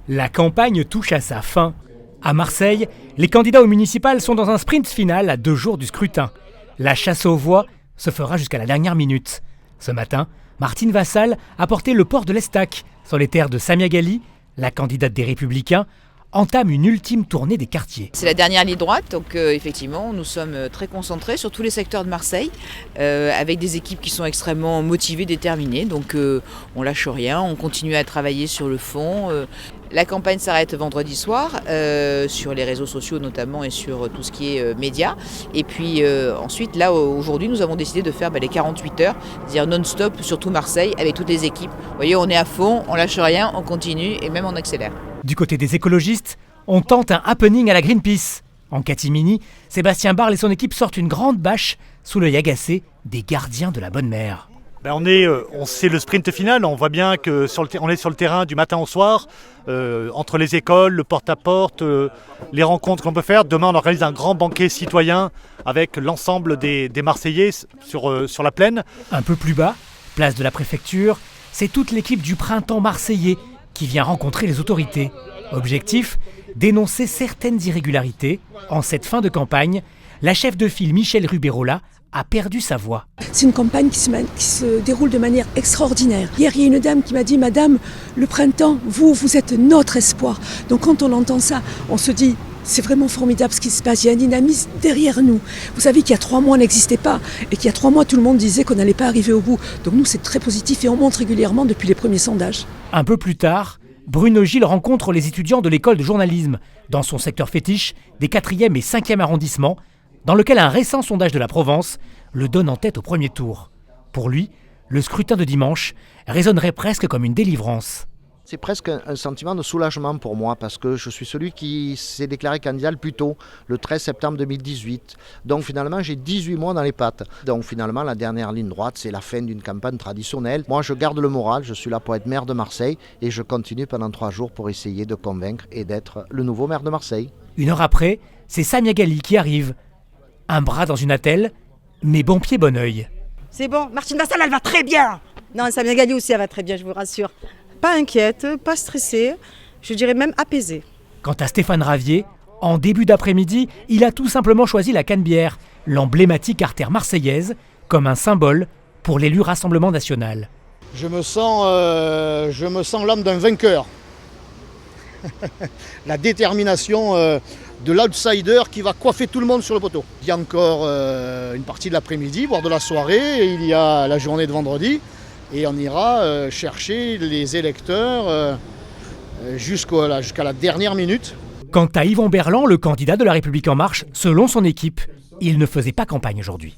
La campagne touche à sa fin. À Marseille, les candidats aux municipales sont dans un sprint final à 2 jours du scrutin. La chasse aux voix se fera jusqu'à la dernière minute. Ce matin, Martine Vassal a porté le port de l'Estac sur les terres de Samia Ghali. La candidate des Républicains entame une ultime tournée des quartiers. C'est la dernière ligne droite, donc effectivement nous sommes très concentrés sur tous les secteurs de Marseille, avec des équipes qui sont extrêmement motivées, déterminées, donc on lâche rien, on continue à travailler sur le fond. La campagne s'arrête vendredi soir, sur les réseaux sociaux notamment et sur tout ce qui est médias. Et puis ensuite, là aujourd'hui, nous avons décidé de faire les 48 heures, c'est-à-dire non-stop sur tout Marseille avec toutes les équipes. Vous voyez, on est à fond, on lâche rien, on continue et même on accélère. Du côté des écologistes, on tente un happening à la Greenpeace. En catimini, Sébastien Barle et son équipe sortent une grande bâche sous l'œil agacé des gardiens de la bonne mère. C'est le sprint final, on voit bien que on est sur le terrain du matin au soir, entre les écoles, le porte-à-porte, les rencontres qu'on peut faire. Demain, on organise un grand banquet citoyen avec l'ensemble des Marseillais sur la plaine. Un peu plus bas, place de la préfecture, c'est toute l'équipe du printemps marseillais qui vient rencontrer les autorités. Objectif, dénoncer certaines irrégularités. En cette fin de campagne, la chef de file Michèle Ruberola a perdu sa voix. C'est une campagne qui se déroule de manière extraordinaire. Hier, il y a une dame qui m'a dit « Madame, le printemps, vous êtes notre espoir ». Donc quand on entend ça, on se dit « C'est vraiment formidable ce qui se passe, il y a un dynamisme derrière nous ». Vous savez qu'il y a 3 mois, on n'existait pas et qu'il y a 3 mois, tout le monde disait qu'on n'allait pas arriver au bout. Donc nous, c'est très positif et on monte régulièrement depuis les premiers sondages. Un peu plus tard, Bruno Gilles rencontre les étudiants de l'école de journalisme dans son secteur fétiche des 4e et 5e arrondissements, dans lequel un récent sondage de la Provence le donne en tête au premier tour. Pour lui, le scrutin de dimanche résonnerait presque comme une délivrance. C'est presque un sentiment de soulagement pour moi parce que je suis celui qui s'est déclaré candidat le plus tôt, le 13 septembre 2018. Donc finalement, j'ai 18 mois dans les pattes. Donc finalement, la dernière ligne droite, c'est la fin d'une campagne traditionnelle. Moi, je garde le moral, je suis là pour être maire de Marseille et je continue pendant 3 jours pour essayer de convaincre et d'être le nouveau maire de Marseille. 1 heure après, c'est Samia Ghali qui arrive. Un bras dans une attelle, mais bon pied, bon oeil. C'est bon, Martine Vassal, elle va très bien. Non, Samia Ghali aussi, elle va très bien, je vous rassure. Pas inquiète, pas stressée, je dirais même apaisée. Quant à Stéphane Ravier, en début d'après-midi, il a tout simplement choisi la Canebière, l'emblématique artère marseillaise, comme un symbole pour l'élu Rassemblement national. Je me sens l'homme d'un vainqueur. La détermination de l'outsider qui va coiffer tout le monde sur le poteau. Il y a encore une partie de l'après-midi, voire de la soirée, et il y a la journée de vendredi. Et on ira chercher les électeurs jusqu'à la dernière minute. Quant à Yvon Berland, le candidat de La République En Marche, selon son équipe, il ne faisait pas campagne aujourd'hui.